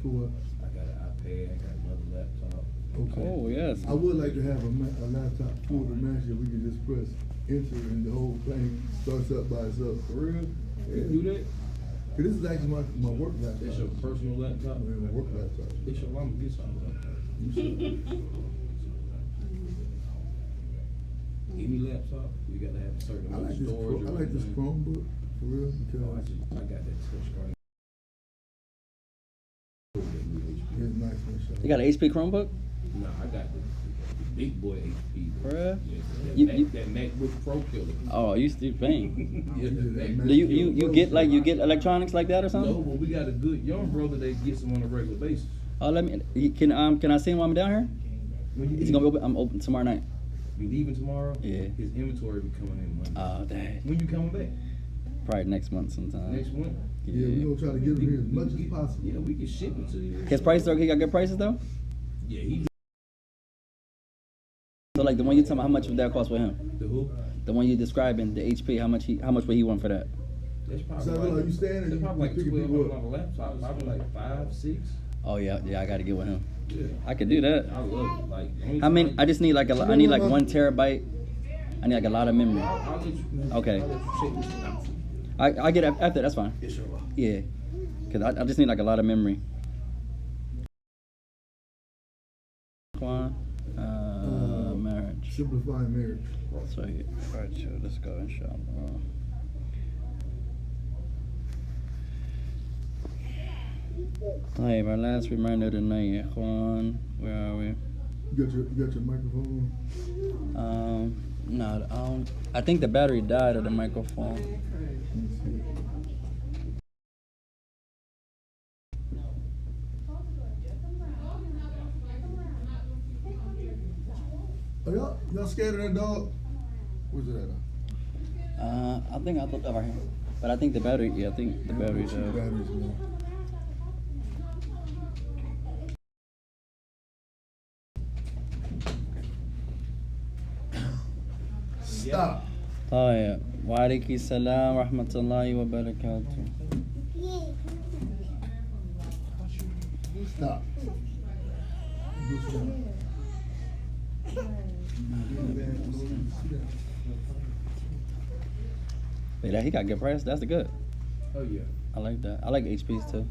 For what? I got an iPad, I got another laptop. Okay. Oh, yes. I would like to have a laptop full of match that we can just press enter and the whole thing starts up by itself. For real? Yeah. You do that? Cause this is actually my work laptop. That's your personal laptop? My work laptop. It's your mama get something. You should. Any laptop, you gotta have a certain I amount like of this. storage. I like this Chromebook for real Oh, because I got that touch screen. it's nice and sharp. You got an HP Chromebook? No, I got the big boy HP. Bruh. Yeah, that MacBook Pro killer. Oh, you still paying? Yeah, that Do you get electronics like that or No, something? but we got a good young brother that gets them on a regular basis. Oh, can I see him while I'm down here? When you Is he gonna be open? I'm open tomorrow night. You leaving tomorrow? Yeah. His inventory be coming in Monday. Oh, dang. When you coming back? Probably next month sometime. Next month? Yeah, we gonna try to get them here as much as possible. Yeah, we can ship it to you. His prices he got good prices though? Yeah, he. So like the one you talking about, how much would that cost with him? The who? The one you describing, the HP, how much would he want for that? That's probably So, like, you standing, that's you probably like pick people $1,200 up. on a laptop. Probably like 5, 6. Oh yeah, I gotta get with him. Yeah. I could do that. I love it. Like, I mean, I just need like I need like 1 terabyte. I need like a lot of memory. I'll let you. Okay. I'll let you check this out. I get it after, that's fine. Yes, sir. Yeah, cause I just need like a lot of memory. Marriage. Simplifying marriage. So alright, sure, let's go inshallah. Alright, our last reminder tonight, Juan. Where are we? You got your microphone? No, I think the battery died of the microphone. Are y'all scared of that dog? Where's it at? I think I looked over here, but I think the battery. Yeah, I think the battery died. Batteries, man. Stop. طيب وعليكم السلام ورحمة الله وبركاته. Stop. Yeah, he got good price. That's good. Oh yeah. I like that. I like HPs too.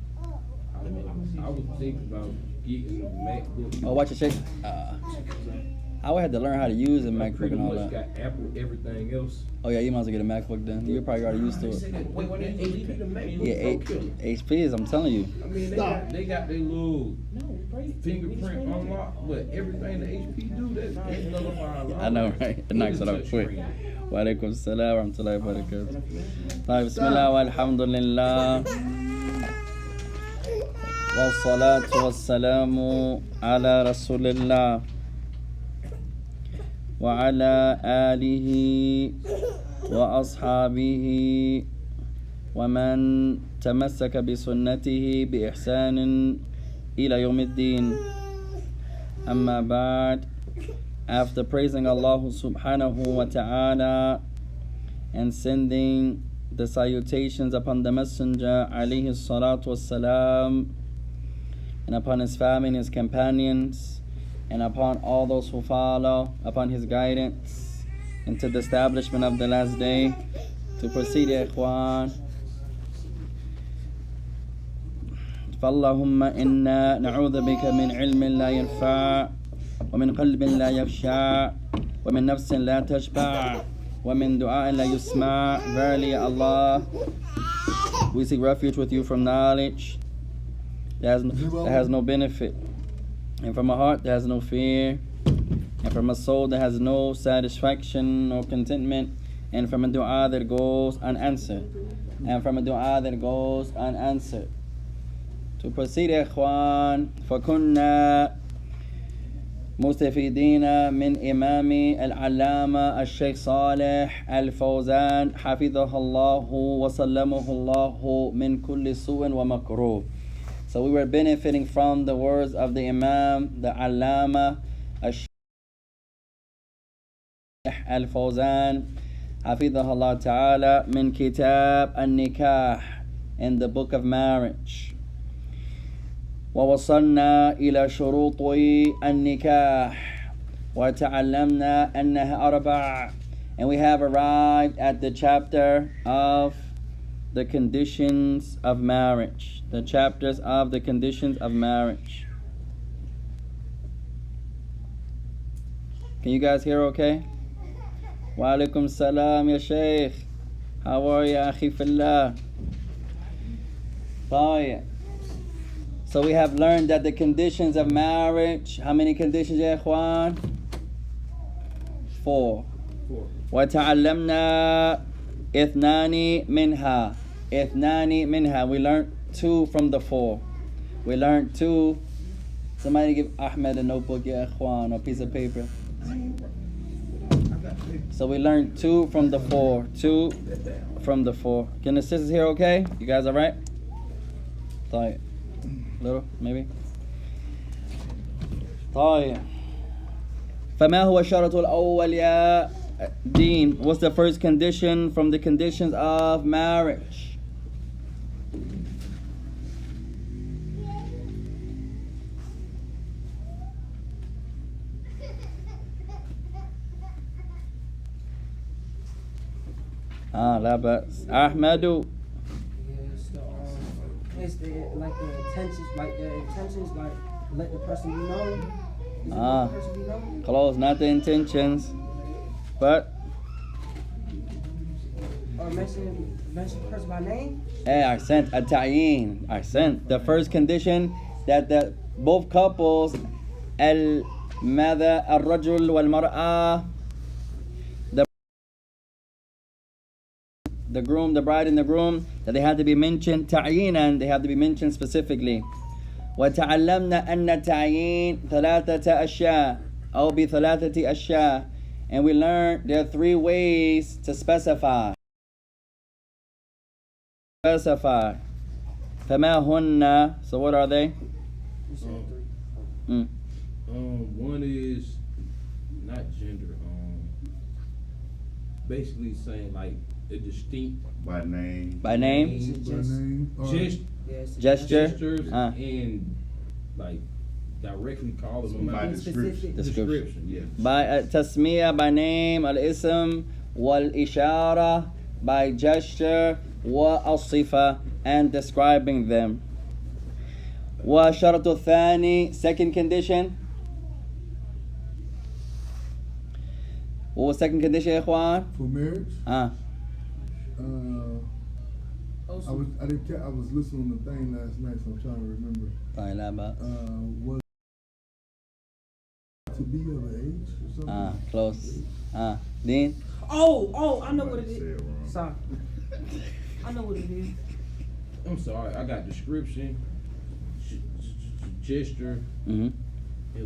I was thinking about getting a MacBook. Oh, watch your shake. I would have to learn how to use a I MacBook pretty and all much that. got Apple everything else. Oh yeah, you might as well get a MacBook then. You're probably already used to it. Wait, what that HP the MacBook Yeah, Pro killer? HPs. I'm telling you. I mean, they got their little fingerprint unlocked, but everything the HP do, that's nullified. I know, right? It knocks it out quick. وعليكم السلام ورحمة الله وبركاته. طيب بسم الله والحمد لله والصلاة والسلام على رسول الله وعلى آله وأصحابه ومن تمسك بسنته بإحسان إلى يوم الدين. أما بعد. After praising Allah subhanahu wa ta'ala and sending the salutations upon the Messenger alayhi salatu wassalam, and upon his family and his companions, and upon all those who follow upon his guidance into the establishment of the last day, to proceed, ikhwan. فاللهم إنا نعوذ بك من علم لا ينفع ومن قلب لا يخشع ومن نفس لا تشبع ومن دعاء لا يسمع. Verily, Allah, we seek refuge with you from knowledge that has no benefit, and from a heart that has no fear, and from a soul that has no satisfaction or contentment, and from a dua that goes unanswered, and from a dua that goes unanswered. To proceed, ikhwan, فَكُنَّا مستفيدين من إمام العلامة الشيخ صالح الفوزان حفظه الله وسلمه الله من كل سوء ومكروه. So we were benefiting from the words of the Imam, the Allama الشيخ الفوزان حفظه الله تعالى من كتاب النكاح, in the book of marriage. ووصلنا إلى شروط النكاح وتعلمنا أنها أربع. And we have arrived at the chapter of the conditions of marriage. The chapters of the conditions of marriage. Can you guys hear okay? Wa alaikum salam ya Shaykh. How are you, akhi fillah? So we have learned that the conditions of marriage, how many conditions, ya ikhwan? 4. وَتَعَلَّمْنَا إِثْنَانِ مِنْهَا. We learned 2 from the 4. We learned 2. Somebody give Ahmed a notebook, ya ikhwan, or a piece of paper. So we learned 2 from the 4. 2 from the 4. Can the sisters hear okay? You guys all right? طيب. Little, maybe. طيب. فما هو الشرط الأول يا Dean? What's the first condition from the conditions of marriage? لا بأس. أحمد. It's the intentions, like let the person be known. Let the person be known? Close, not the intentions, but Or mention the person by name. أحسنت التعيين. أحسنت. The first condition that the both couples ماذا الرجل والمرأة, the groom, the bride and the groom, that they have to be mentioned تعيينا, they have to be mentioned specifically. وتعلمنا أن التعيين 3 أشياء أو ب3 أشياء. And we learned there are 3 ways to specify. فما هن? So what are they? One is not gender. Basically saying like a distinct By name. By name? Gesture? And like directly calling them By out. description. Description, yes. By tasmiyah, by name, al-ism, wal-ishara, by gesture, wa-al-sifa, and describing them. وشرط الثاني, second condition. What was second condition, ikhwan? For marriage? Ah. I was listening on the thing last night, so I'm trying to remember. Was to be of age or something? Close. Dean? Oh, I know what it Say is. it wrong. Sorry. I know what it is. I'm sorry, I got description, gesture, and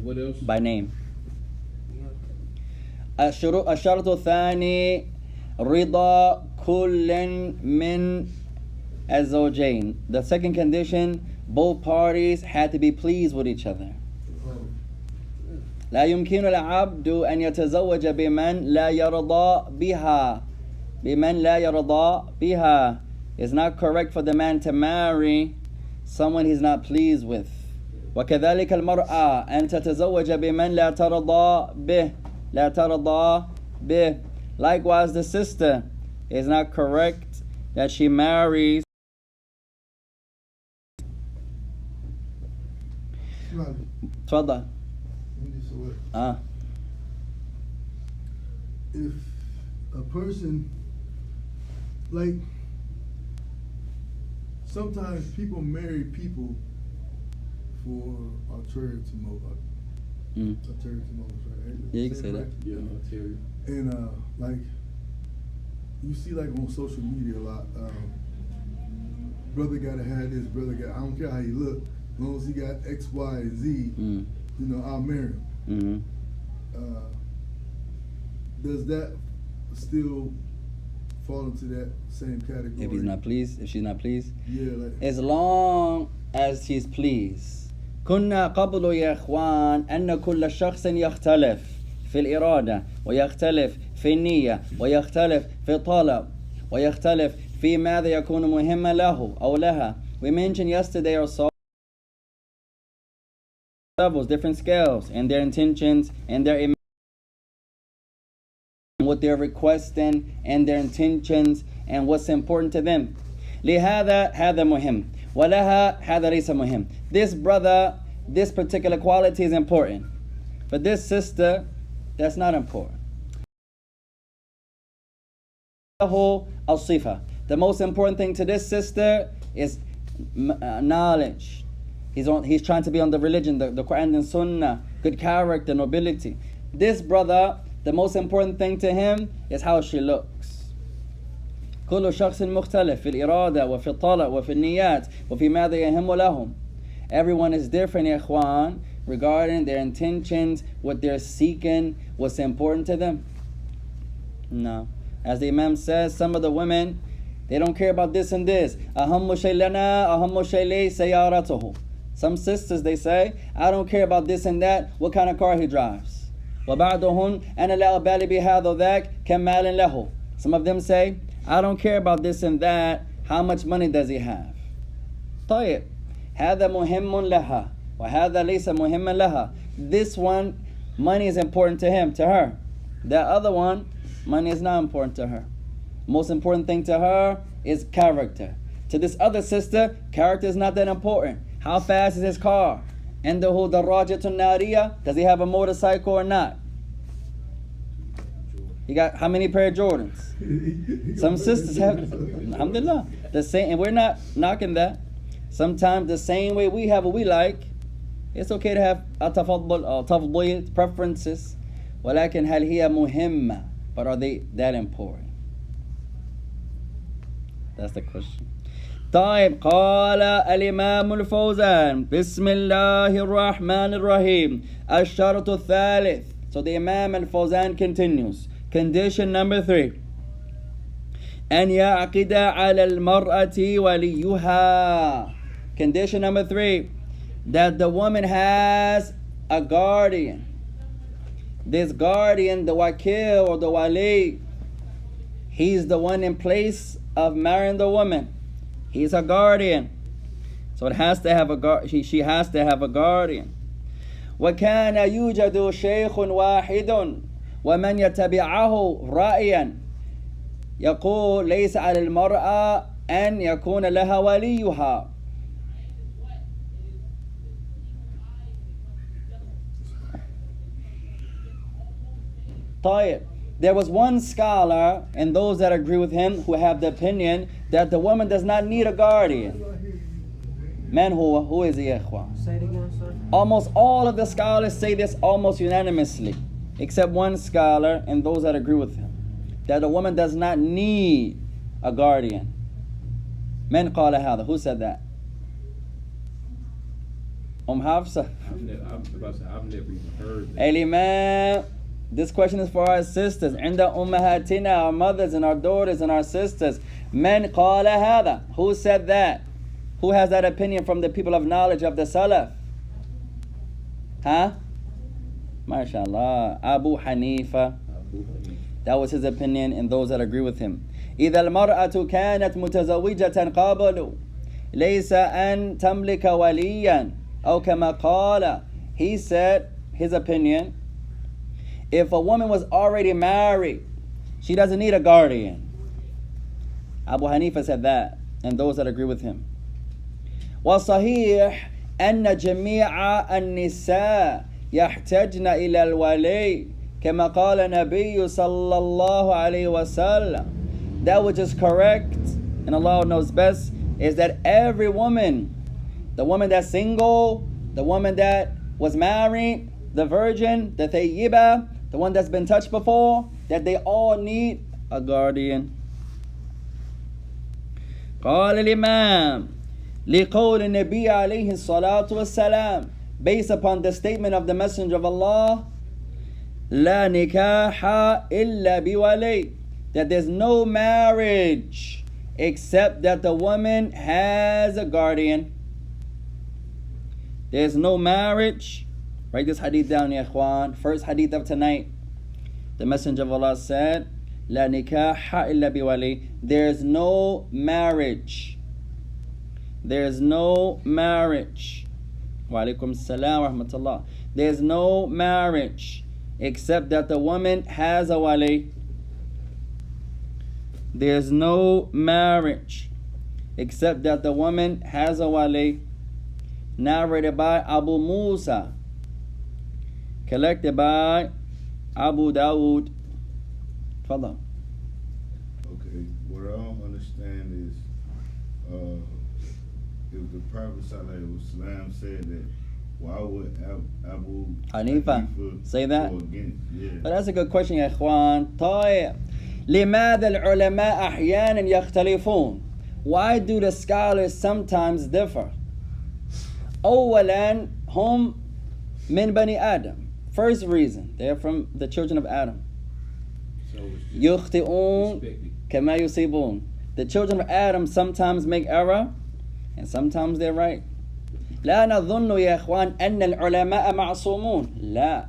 what else? By name. الشرط الثاني رضا كل من الزوجين. The second condition, both parties had to be pleased with each other. لا يمكن العبد أن يتزوج بمن لا يرضى بها. بمن لا يرضى بها. It's not correct for the man to marry someone he's not pleased with. وكذلك المرأة أن تتزوج بمن لا ترضى به. لا ترضى به. Likewise, the sister is not correct that she marries. تفضل. If a person, like, sometimes people marry people for ulterior motives. Ulterior motives, right? Yeah, you can say that. Right? Yeah, I'll tell you. And like, you see like on social media a lot, brother gotta have this, brother got, I don't care how he look, as long as he got X, Y, and Z, you know, I'll marry him. Does that still fall into that same category? If he's not pleased, if she's not pleased? Yeah, like, as long as he's pleased. كنا قبل يا إخوان أن كل شخص يختلف في الإرادة ويختلف في النية ويختلف في الطلب ويختلف في ماذا يكون مهما له أو لها. We mentioned yesterday or so levels, different scales, and their intentions and their what they're requesting and their intentions and what's important to them. لهذا هذا مهم ولها هذا ليس مهم. This brother, this particular quality is important. For this sister, that's not important. The most important thing to this sister is knowledge. He's trying to be on the religion, the Quran and Sunnah, good character, nobility. This brother, the most important thing to him is how she looks. كل شخص مختلف في الإرادة وفي الطلب وفي النيات وفي ماذا يهم لهم. Everyone is different, ya ikhwan, regarding their intentions, what they're seeking, what's important to them. No. As the Imam says, some of the women, they don't care about this and this. أهم شيء لنا أهم شيء لي سيارته. Some sisters, they say, I don't care about this and that, what kind of car he drives. وبعضهن أنا لا أبالي بهذا وذاك كم مال له. Some of them say, I don't care about this and that, how much money does he have. طيب هذا مهم لها وهذا ليس مهما لها. This one, money is important to him, to her. That other one, money is not important to her. Most important thing to her is character. To this other sister, character is not that important. How fast is his car? عنده دراجة نارية? Does he have a motorcycle or not? He got how many pair of Jordans? Some sisters have, alhamdulillah, the same, and we're not knocking that. Sometimes the same way we have what we like, it's okay to have تفضيل, preferences. ولكن هل هي مهمة? But are they that important? That's the question. طيب قال الإمام الفوزان بسم الله الرحمن الرحيم الشرط الثالث. So the Imam al-Fawzan continues. Condition number 3. أن يعقد على المرأة وليها. Condition number 3. That the woman has a guardian. This guardian, the wakil or the wali, he's the one in place of marrying the woman. He's a guardian. So it has to have she has to have a guardian. وكان يوجد شيخ واحد ومن يتبعه رأيا يقول ليس على المرأة أن يكون لها وليها. طيب. There was one scholar, and those that agree with him, who have the opinion that the woman does not need a guardian. Man, who is the ikhwan? Say it again, sir. Almost all of the scholars say this almost unanimously, except one scholar and those that agree with him, that a woman does not need a guardian. Man qala hada. Who said that? Hafsa. I've never even heard that. Imam. This question is for our sisters. عند أمهاتنا, our mothers and our daughters and our sisters. من قال هذا? Who said that? Who has that opinion from the people of knowledge of the Salaf? Huh? MashaAllah. Abu Hanifa. That was his opinion and those that agree with him. إذا المرأة كانت متزوجة قبل ليس أن تملك وليا أو كما قال. He said, his opinion, if a woman was already married, she doesn't need a guardian. Abu Hanifa said that, and those that agree with him. وصحيح أن جميع النساء يحتاجن إلى الولي كما قال النبي صلى الله عليه وسلم. That which is correct, and Allah knows best, is that every woman, the woman that's single, the woman that was married, the virgin, the thayyibah, the one that's been touched before, that they all need a guardian. قال الإمام لقول النبي عليه الصلاة والسلام, based upon the statement of the Messenger of Allah, لا نكاح إلا بولي, that there's no marriage except that the woman has a guardian. There's no marriage. Write this hadith down, ya ikhwan. First hadith of tonight. The Messenger of Allah said, لا نكاح إلا بولي. There's no marriage. There's no marriage Wa alaikum salam wa rahmatullah. There's no marriage except that the woman has a wali. There's no marriage except that the woman has a wali. Narrated by Abu Musa, collected by Abu Dawood. Follow. Okay, what I don't understand is if the Prophet Sallallahu Alaihi Wasallam said that, why would Abu Hanifa say that? go against? Yeah. But that's a good question, يا إخوان. طيب. لماذا العلماء أحيانا يختلفون? Why do the scholars sometimes differ? أولا هم من بني آدم. First reason, they're from the children of Adam. So it's just يخطئون respected. كما يصيبون. The children of Adam sometimes make error and sometimes they're right. لا نظن يا إخوان أن العلماء معصومون. لا.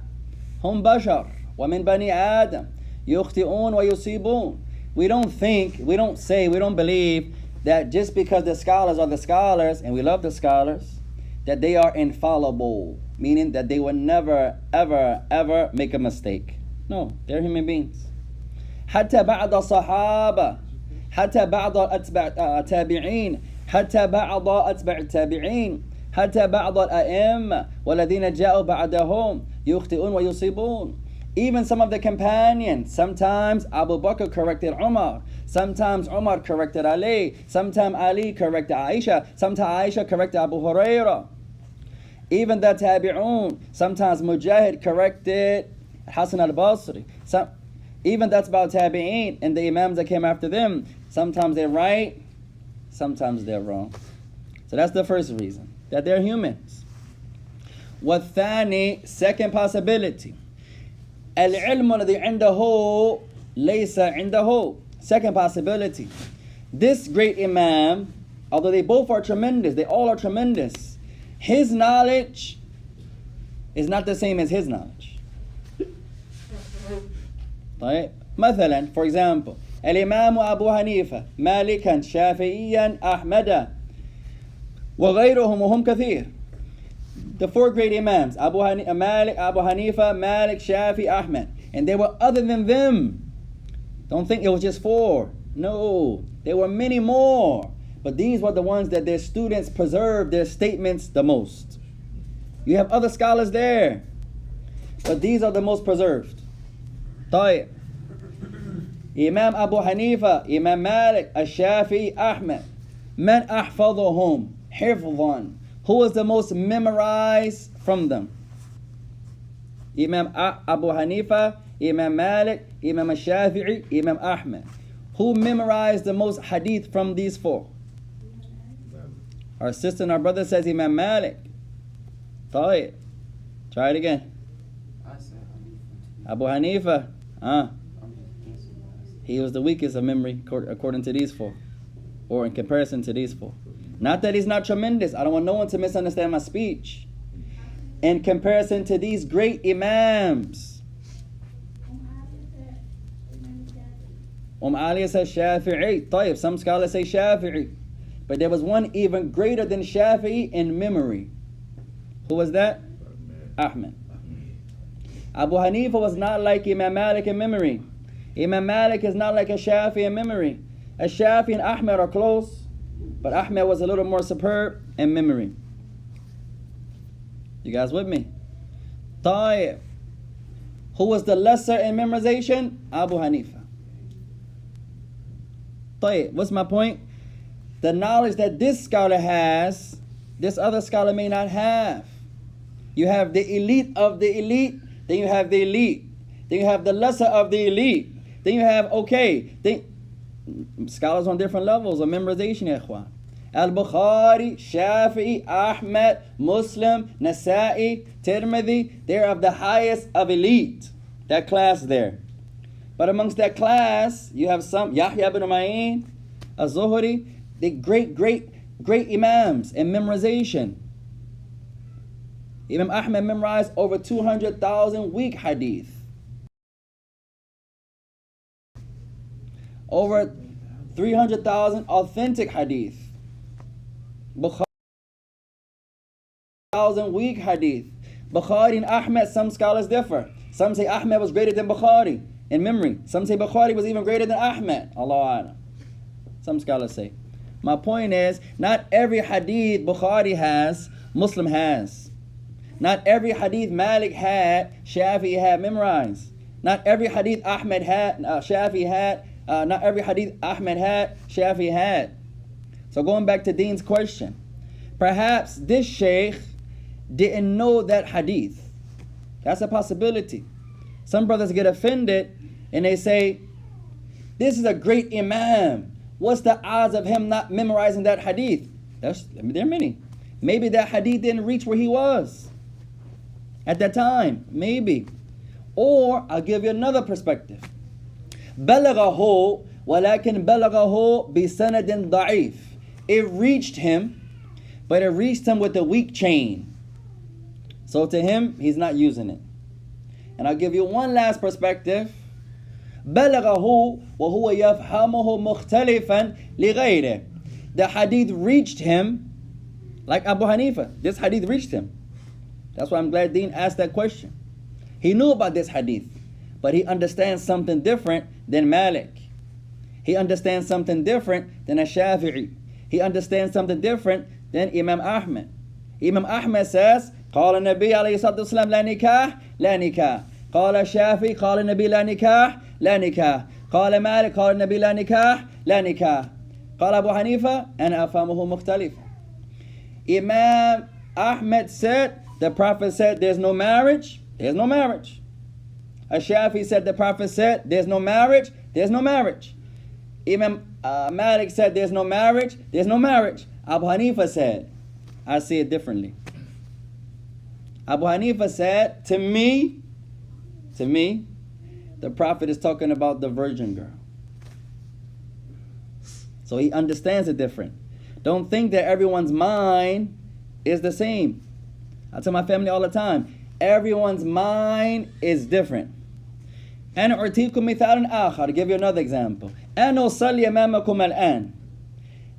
هم بشر ومن بني آدم يخطئون ويصيبون. We don't think, we don't say, we don't believe that just because the scholars are the scholars and we love the scholars, that they are infallible, meaning that they will never, ever, ever make a mistake. No, they're human beings. حتى بعض الصحابة حتى بعض أتباع التابعين حتى بعض أتباع التابعين حتى بعض الأئمة والذين جاءوا بعدهم يخطئون ويصيبون. Even some of the companions, sometimes Abu Bakr corrected Umar, sometimes Umar corrected Ali, sometimes Ali corrected Aisha, sometimes Aisha corrected Abu Hurairah. Even the Tabi'un, sometimes Mujahid corrected Hassan al-Basri. Even that's about Tabi'in and the Imams that came after them. Sometimes they're right, sometimes they're wrong. So that's the first reason, that they're humans. والثاني, second possibility. العلم الذي عنده ليس عنده. Second possibility. This great Imam, although they both are tremendous, they all are tremendous, his knowledge is not the same as his knowledge. طيب. مثلا, for example, الإمام أبو حنيفة مالكا شافعيا أحمدا وغيرهم وهم كثير. The four great Imams, Malik, Abu Hanifa, Malik, Shafi, Ahmed. And there were other than them. Don't think it was just four. No, there were many more. But these were the ones that their students preserved their statements the most. You have other scholars there, but these are the most preserved. طيب. Imam Abu Hanifa, Imam Malik, Shafi, Ahmed. من أحفظهم حفظا. Who was the most memorized from them? Imam Abu Hanifa, Imam Malik, Imam Shafi'i, Imam Ahmed. Who memorized the most hadith from these four? Our sister and our brother says Imam Malik. طيب. Try it again. Abu Hanifa. He was the weakest of memory according to these four, or in comparison to these four. Not that he's not tremendous. I don't want no one to misunderstand my speech. In comparison to these great Imams. Ali says Shafi'i. طيب, some scholars say Shafi'i. But there was one even greater than Shafi'i in memory. Who was that? Ahmed. Abu Hanifa was not like Imam Malik in memory. Imam Malik is not like a Shafi in memory. A Shafi and Ahmed are close, but Ahmed was a little more superb in memory. You guys with me? طيب. Who was the lesser in memorization? Abu Hanifa. طيب. What's my point? The knowledge that this scholar has, this other scholar may not have. You have the elite of the elite, then you have the elite, then you have the lesser of the elite, then you have, scholars on different levels of memorization, ya ikhwan. Al-Bukhari, Shafi'i, Ahmed, Muslim, Nasa'i, Tirmidhi, they're of the highest of elite, that class there. But amongst that class, you have some, Yahya ibn Ma'in, Az-Zuhri, the great Imams in memorization. Imam Ahmed memorized over 200,000 weak hadith. Over 300,000 authentic hadith. Bukhari 1,000 weak hadith. Bukhari and Ahmed, some scholars differ. Some say Ahmed was greater than Bukhari in memory. Some say Bukhari was even greater than Ahmed. Allah A'lam. Some scholars say. My point is, not every hadith Bukhari has, Muslim has. Not every hadith Malik had, Shafi'i had memorized. Not every hadith Ahmed had, Shafi'i had. Not every hadith Ahmed had, Shafi'i had. So going back to Dean's question, perhaps this sheikh didn't know that hadith. That's a possibility. Some brothers get offended and they say, this is a great imam. What's the odds of him not memorizing that hadith? There are many. Maybe that hadith didn't reach where he was at that time. Maybe. Or I'll give you another perspective. بلغه ولكن بلغه بسند ضعيف. It reached him, but it reached him with a weak chain. So to him, he's not using it. And I'll give you one last perspective. بلغه وهو يفهمه مختلفا لغيره. The hadith reached him like Abu Hanifa. This hadith reached him. That's why I'm glad Dean asked that question. He knew about this hadith, but he understands something different than Malik. He understands something different than Shafi'i. He understands something different than Imam Ahmed. Imam Ahmed says, قال النبي عليه الصلاة والسلام لا نكاح لا نكاح. قال الشافعي قال النبي لا نكاح لا نكاح. قال مالك قال النبي لا نكاح لا نكاح. قال أبو حنيفة أنا أفهمه مختلف. Imam Ahmed said, the Prophet said there's no marriage, there's no marriage. Shafi said the Prophet said there's no marriage, there's no marriage. Imam Malik said there's no marriage, there's no marriage. Abu Hanifa said, I see it differently. Abu Hanifa said, to me, the Prophet is talking about the virgin girl. So he understands it different. Don't think that everyone's mind is the same. I tell my family all the time, everyone's mind is different. أنا أعطيكم مثال آخر. I'll give you another example. أنا أصلي أمامكم الآن.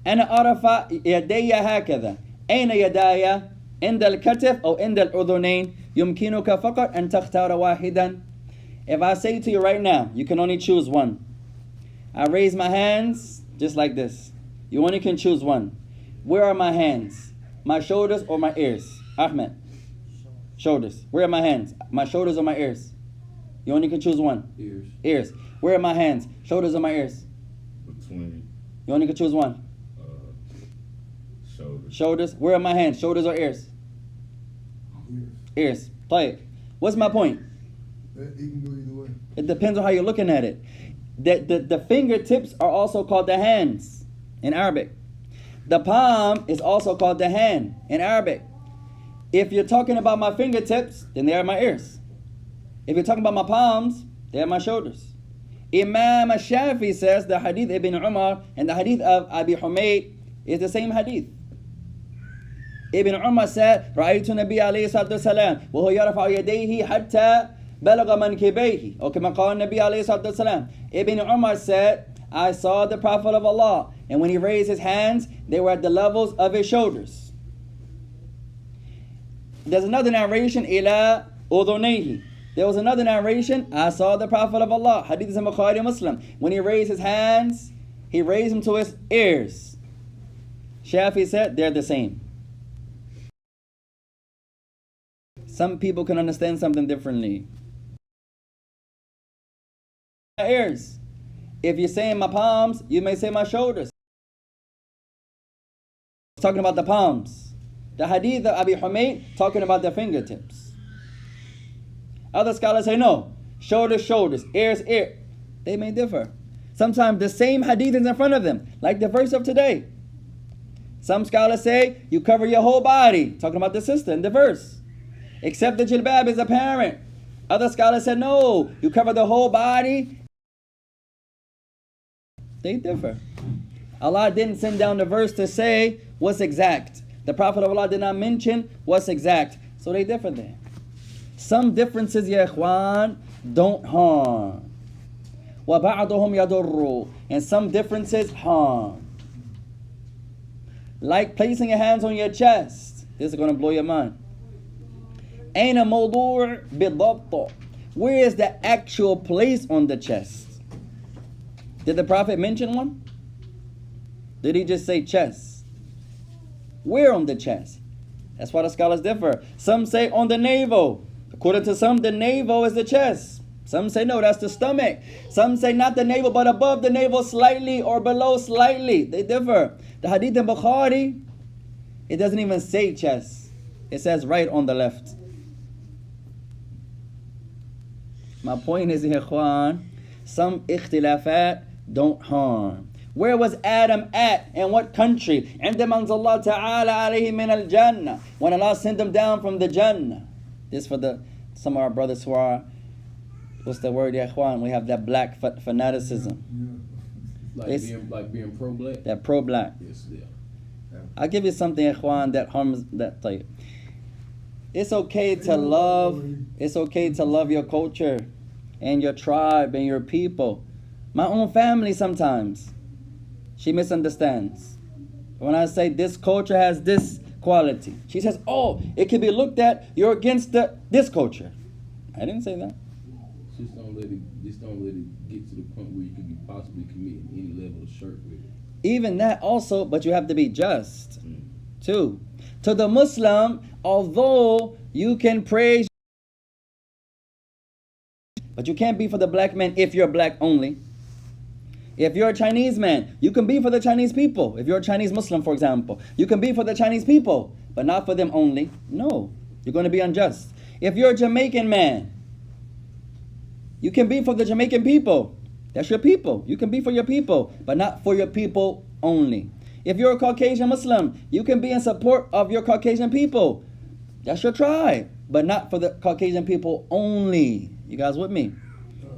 أنا أرفع يدي هكذا. أين يداي؟ عند الكتف أو عند الأذنين. يمكنك فقط أن تختار واحدا. If I say to you right now, you can only choose one. I raise my hands just like this. You only can choose one. Where are my hands? My shoulders or my ears? Ahmed. Shoulders. Where are my hands? My shoulders or my ears? You only can choose one. Ears. Ears. Where are my hands? Shoulders or my ears? Between You only can choose one. shoulders. Shoulders. Where are my hands? Shoulders or ears? Ears. Play it. What's my point? It can go either way. It depends on how you're looking at it. The fingertips are also called the hands in Arabic. The palm is also called the hand in Arabic. If you're talking about my fingertips, then they are my ears. If you're talking about my palms, they are my shoulders. Imam Shafi says the hadith Ibn Umar and the hadith of Abi Humayd is the same hadith. Ibn Umar said, رأيت النبي عليه الصلاة والسلام وهو يرفع يديه حتى بلغ منكبيه. أو كما قال النبي عليه الصلاة والسلام. Ibn Umar said, I saw the Prophet of Allah, and when he raised his hands, they were at the levels of his shoulders. There's another narration, إلى أذنيه. There was another narration, I saw the Prophet of Allah. Hadith is in Bukhari Muslim. When he raised his hands, he raised them to his ears. Shafi said, they're the same. Some people can understand something differently. My ears. If you're saying my palms, you may say my shoulders. Talking about the palms. The hadith of Abi Humayd talking about the fingertips. Other scholars say no. Shoulders, shoulders. Ears, ear. They may differ. Sometimes the same hadith is in front of them, like the verse of today. Some scholars say you cover your whole body, talking about the sister in the verse, except the jilbab is apparent. Other scholars said no, you cover the whole body. They differ. Allah didn't send down the verse to say what's exact. The Prophet of Allah did not mention what's exact. So they differ there. Some differences, ya ikhwan, don't harm. وَبَعْضُهُمْ يَضُرُّ. And some differences harm. Like placing your hands on your chest. This is going to blow your mind. أين موضوع بالضبط? Where is the actual place on the chest? Did the Prophet mention one? Did he just say chest? Where on the chest? That's why the scholars differ. Some say on the navel. According to some, the navel is the chest. Some say no, that's the stomach. Some say not the navel, but above the navel slightly or below slightly. They differ. The hadith in Bukhari, it doesn't even say chest. It says right on the left. My point is, ikhwan, some ikhtilafat don't harm. Where was Adam at? In what country? عندما أنزل الله تعالى عليه من الجنة. When Allah sent him down from the Jannah. This for some of our brothers who are, what's the word, ya ikhwan? We have that black fanaticism. Being pro-black? That pro-black. Yes, yeah. I'll give you something, ya ikhwan, that harms that type. It's okay to love. It's okay to love your culture and your tribe and your people. My own family sometimes, she misunderstands. When I say this culture has this quality, she says, oh, it can be looked at, you're against this culture. I didn't say that. Just don't let it get to the point where you could be possibly committing any level of shirk with it. Even that also, but you have to be just too. To the Muslim, although you can praise, but you can't be for the black man if you're black only. If you're a Chinese man, you can be for the Chinese people. If you're a Chinese Muslim, for example, you can be for the Chinese people, but not for them only. No, you're going to be unjust. If you're a Jamaican man, you can be for the Jamaican people. That's your people. You can be for your people, but not for your people only. If you're a Caucasian Muslim, you can be in support of your Caucasian people. That's your tribe, but not for the Caucasian people only. You guys with me?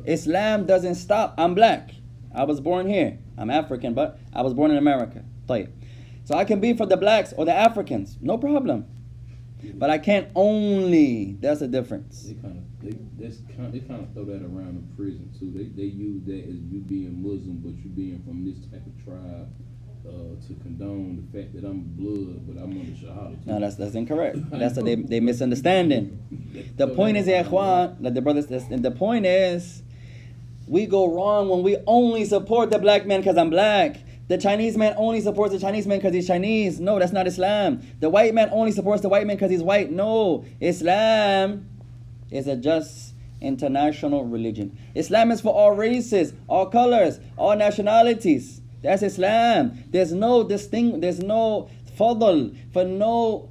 Islam doesn't stop. I'm black. I was born here. I'm African, but I was born in America. So I can be for the blacks or the Africans. No problem. But I can't only. That's the difference. They kind of throw that around in prison too. They use that as you being Muslim, but you being from this type of tribe to condone the fact that I'm blood, but I'm on the Shahada too. No, that's incorrect. That's they misunderstanding. The point is, ikhwan, like the brothers. The point is, we go wrong when we only support the black man because I'm black. The Chinese man only supports the Chinese man because he's Chinese. No, that's not Islam. The white man only supports the white man because he's white. No, Islam is a just international religion. Islam is for all races, all colors, all nationalities. That's Islam. There's no fadl for no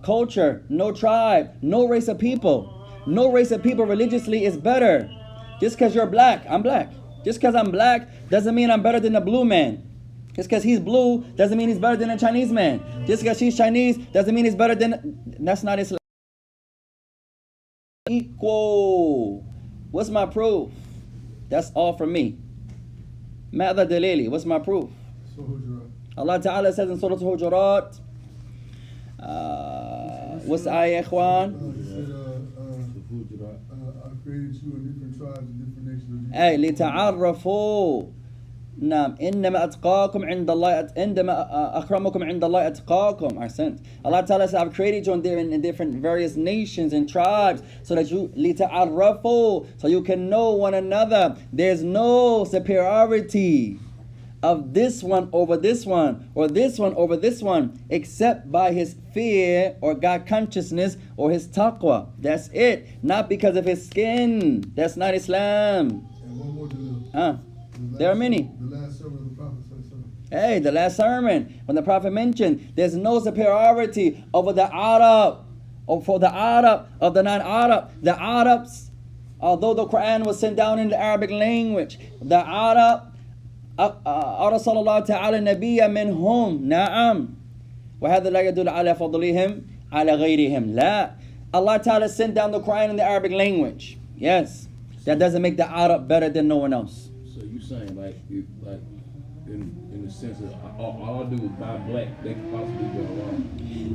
culture, no tribe, no race of people. No race of people religiously is better. Just because you're black, I'm black. Just because I'm black doesn't mean I'm better than the blue man. Just because he's blue doesn't mean he's better than a Chinese man. Just because she's Chinese doesn't mean he's better than... That's not Islam. Equal. What's my proof? That's all from me. ماذا دليلي? What's my proof? Allah Ta'ala says in Surah Al-Hujurat, what's the ayah, ikhwan? I created you in different tribes and different nations. Hey, لتعرفوا. نعم إنما أتقاكم عند الله إنما أكرمكم عند الله أتقاكم. أحسنت. Allah Ta'ala says, I've created you in different various nations and tribes so that you لتعرفوا, so you can know one another. There's no superiority of this one over this one or this one over this one except by his fear or God consciousness or his taqwa. That's it. Not because of his skin. That's not Islam. And one more there are many. The last sermon of the Prophet. Hey, the last sermon, when the Prophet mentioned there's no superiority over the Arab, or for the Arab of the non-Arab. The Arabs, although the Quran was sent down in the Arabic language, the Arab, أرسل الله تعالى النبي منهم نعم وهذا لا يدل على فضلهم على غيرهم لا. Allah Ta'ala sent down the Quran in the Arabic language. Yes, that doesn't make the Arab better than no one else. So you saying like in the sense of all I do is buy black, they could possibly go wrong?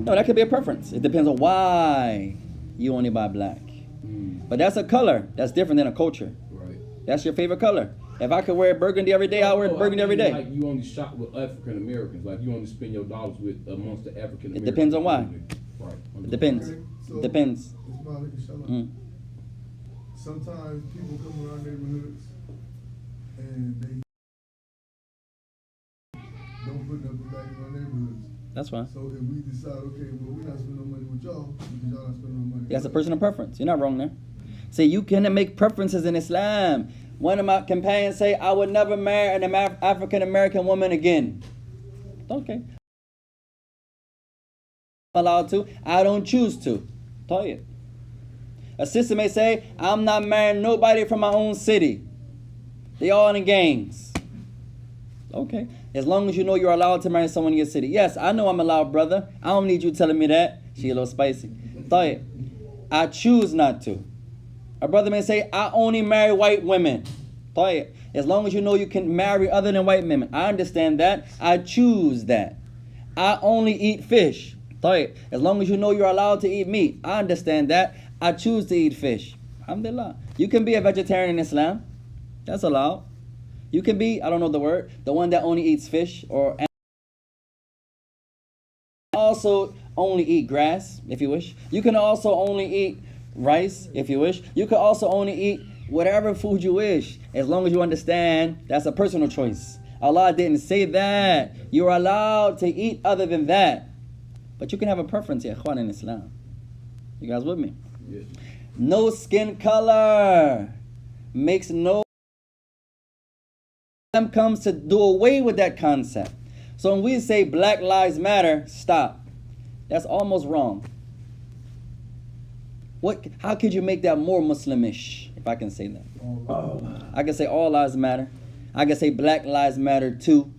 No, that could be a preference. It depends on why you only buy black. But that's a color. That's different than a culture. Right. That's your favorite color. If I could wear burgundy every day, I wear burgundy every day. Like you only shop with African Americans. Like you only spend your dollars with amongst the African Americans. It depends on why. Right. It depends. So Depends. It's Smiley, inshallah. Mm. Sometimes people come around neighborhoods and they don't put nothing back in our neighborhoods. That's fine. So if we decide, okay, well, we're not spending no money with y'all because y'all not spending no money. That's a with us. personal preference. You're not wrong there. See, you cannot make preferences in Islam. One of my companions say, I would never marry an African American woman again. Okay. I'm allowed to. I don't choose to. Tell you. A sister may say, I'm not marrying nobody from my own city. They all in gangs. Okay. As long as you know you're allowed to marry someone in your city. Yes, I know I'm allowed, brother. I don't need you telling me that. She a little spicy. Tell you. I choose not to. A brother may say, I only marry white women. Tell you. As long as you know you can marry other than white women. I understand that. I choose that. I only eat fish. Tell you. As long as you know you're allowed to eat meat. I understand that. I choose to eat fish. Alhamdulillah. You can be a vegetarian in Islam. That's allowed. You can be, I don't know the word, the one that only eats fish or also only eat grass, if you wish. You can also only eat rice, if you wish. You can also only eat whatever food you wish, as long as you understand that's a personal choice. Allah didn't say that. You're allowed to eat other than that. But you can have a preference, ya ikhwan, in Islam. You guys with me? Yes. No skin color makes no. Islam comes to do away with that concept. So when we say Black Lives Matter, stop. That's almost wrong. How could you make that more Muslimish, if I can say that? I can say all lives matter. I can say Black Lives Matter too.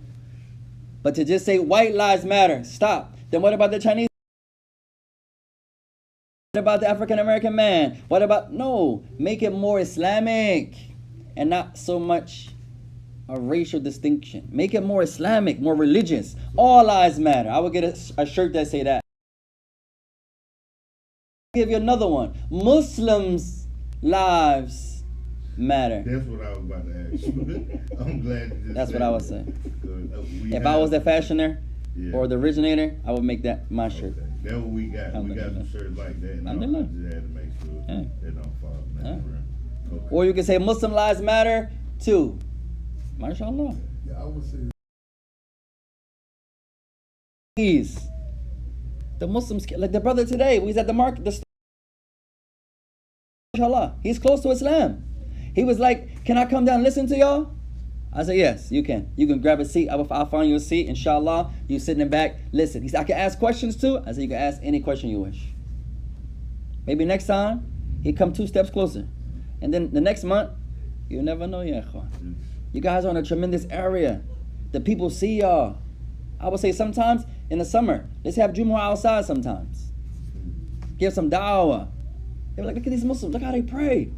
But to just say white lives matter, stop. Then what about the Chinese? What about the African American man? What about, no, make it more Islamic and not so much a racial distinction. Make it more Islamic, more religious. All lives matter. I would get a shirt that say that. I'll give you another one. Muslims' lives matter. That's what I was about to ask you. I'm glad you just That's said what I would that. say. We If I was the have- fashioner Yeah. or the originator, I would make that my shirt. Okay. That's what we got. We got some shirts like that. And I just Alhamdulillah. had to make sure Yeah. they don't fall. Yeah. Okay. Or you can say Muslim lives matter too. MashaAllah. Yeah, I would say Please. The Muslims, like the brother today, we was at the market, MashaAllah, he's close to Islam. He was like, can I come down and listen to y'all? I said, yes, you can. You can grab a seat. I'll find you a seat. Inshallah, you sit in the back, listen. He said, I can ask questions too. I said, you can ask any question you wish. Maybe next time, he come 2 steps closer. And then the next month, you never know, ya ikhwan. You guys are in a tremendous area. The people see y'all. I would say sometimes in the summer, let's have Jumu'ah outside sometimes. Give some da'wah. They're like, look at these Muslims. Look how they pray.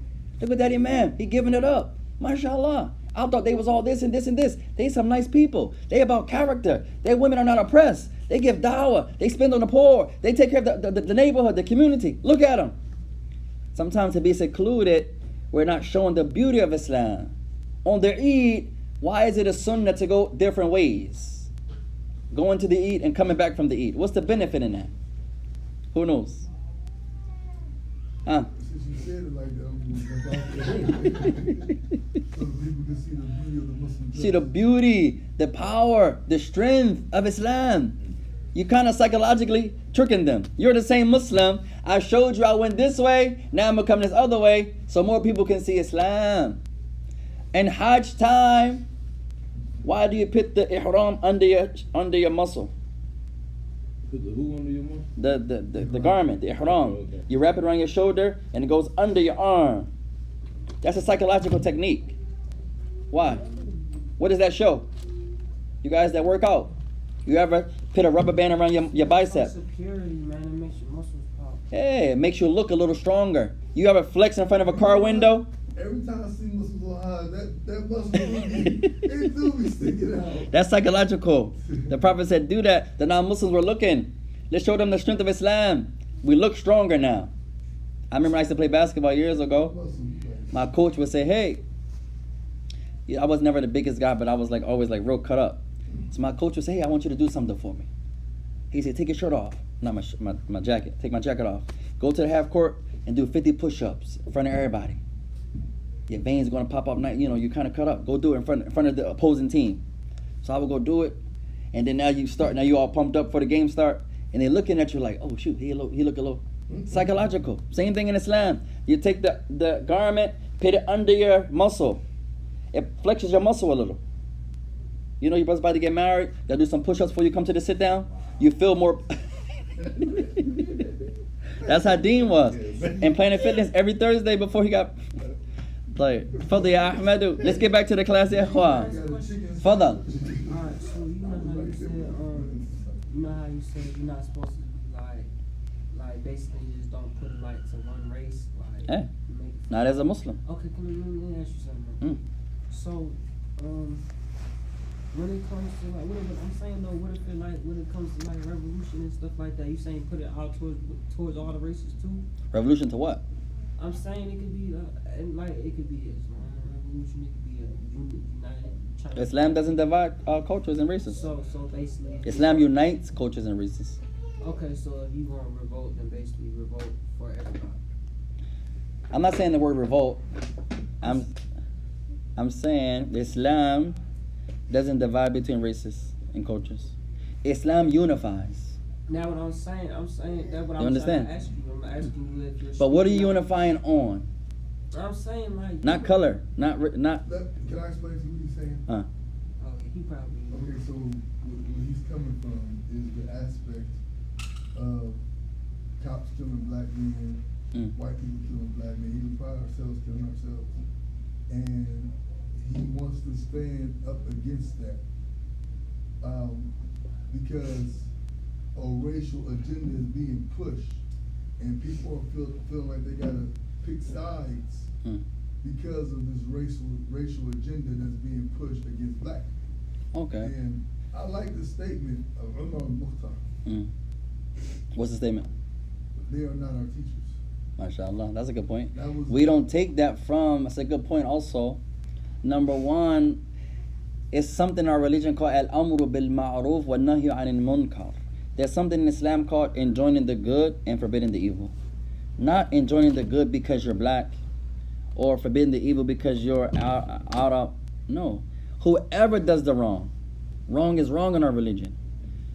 Look at that imam. He giving it up. MashaAllah. I thought they was all this and this and this. They some nice people. They about character. Their women are not oppressed. They give da'wah. They spend on the poor. They take care of the neighborhood, the community. Look at them. Sometimes to be secluded, we're not showing the beauty of Islam. On their Eid, why is it a sunnah to go different ways? Going to the Eid and coming back from the Eid. What's the benefit in that? Who knows? Huh? since you said it like that, I'm going so people can see the beauty of the Muslim See the beauty, the power, the strength of Islam. You kind of psychologically tricking them. You're the same Muslim. I showed you I went this way. Now I'm going to come this other way so more people can see Islam. And Hajj time, why do you put the ihram under your muscle? Put the who under your muscle? The garment, the ihram. Okay. You wrap it around your shoulder and it goes under your arm. That's a psychological technique. Why? What does that show? You guys that work out, you ever put a rubber band around your bicep? Security, man, it makes your muscles pop. Hey, it makes you look a little stronger. You ever flex in front of a car window? Every time I see Muslims on high, that muscle it do be sticking out. That's psychological. The Prophet said, do that. The non-Muslims were looking. Let's show them the strength of Islam. We look stronger now. I remember I used to play basketball years ago. My coach would say, hey, I was never the biggest guy, but I was always real cut up. So my coach would say, hey, I want you to do something for me. He said, take your shirt off. Not my jacket. Take my jacket off. Go to the half court, and do 50 push-ups in front of everybody. Your veins are gonna pop up. You know, you kind of cut up. Go do it in front of the opposing team. So I would go do it, and then now you all pumped up for the game start, and they're looking at you like, oh shoot, he look a little psychological. Same thing in Islam. You take the garment, put it under your muscle. It flexes your muscle a little. You know, you're about to get married. Gotta do some push-ups before you come to the sit down. You feel more. That's how Dean was. And Planet Fitness every Thursday before he got. Like, Fadl ya Ahmadu. Let's get back to the class, ya ikhwan. Fadl. Alright, so you know how you said you're not supposed to like basically you just don't put it like to one race, like Not as a Muslim. Okay, let me ask you something. So, when it comes to like, I'm saying though, what if it like when it comes to like revolution and stuff like that, you saying put it out towards all the races too? Revolution to what? I'm saying it could be and like it could be Islam revolution, it could be a united China. Islam doesn't divide cultures and races. So basically, Islam unites cultures and races. Okay, so if you want to revolt, then basically revolt for everybody. I'm not saying the word revolt. I'm saying Islam doesn't divide between races and cultures. Islam unifies. Now what I'm saying that what You I'm understand? trying to ask you. I'm asking you if you're. But what are you unifying on? I'm saying like. Not color. Not. Can I explain to you what he's saying? Oh, he probably. Okay, so where he's coming from is the aspect of cops killing black men, white people killing black men. He was by ourselves killing ourselves, and he wants to stand up against that because a racial agenda is being pushed, and people are feeling like they gotta pick sides because of this racial agenda that's being pushed against black people. Okay. And I like the statement of Umar Mukhtar. What's the statement? They are not our teachers. MashaAllah. That's a good point. That was- We don't take that from. That's a good point also. Number one, it's something in our religion called al-amru bil-ma'ruf wa nahyu anil munkar. There's something in Islam called enjoining the good and forbidding the evil. Not enjoining the good because you're black or forbidding the evil because you're Arab. No. Whoever does the wrong is wrong in our religion.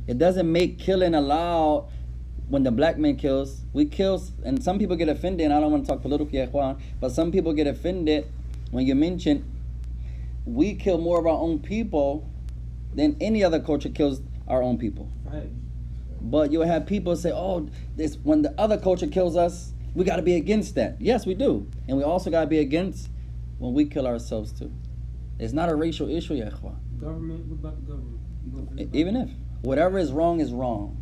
It doesn't make killing allowed when the black man kills. We kill, and some people get offended, and I don't want to talk politically, ikhwan, but some people get offended when you mention we kill more of our own people than any other culture kills our own people. Right. But you'll have people say, oh, this when the other culture kills us, we got to be against that. Yes, we do. And we also got to be against when we kill ourselves too. It's not a racial issue, ya ikhwan. Government, what about the government? Even if. Whatever is wrong is wrong.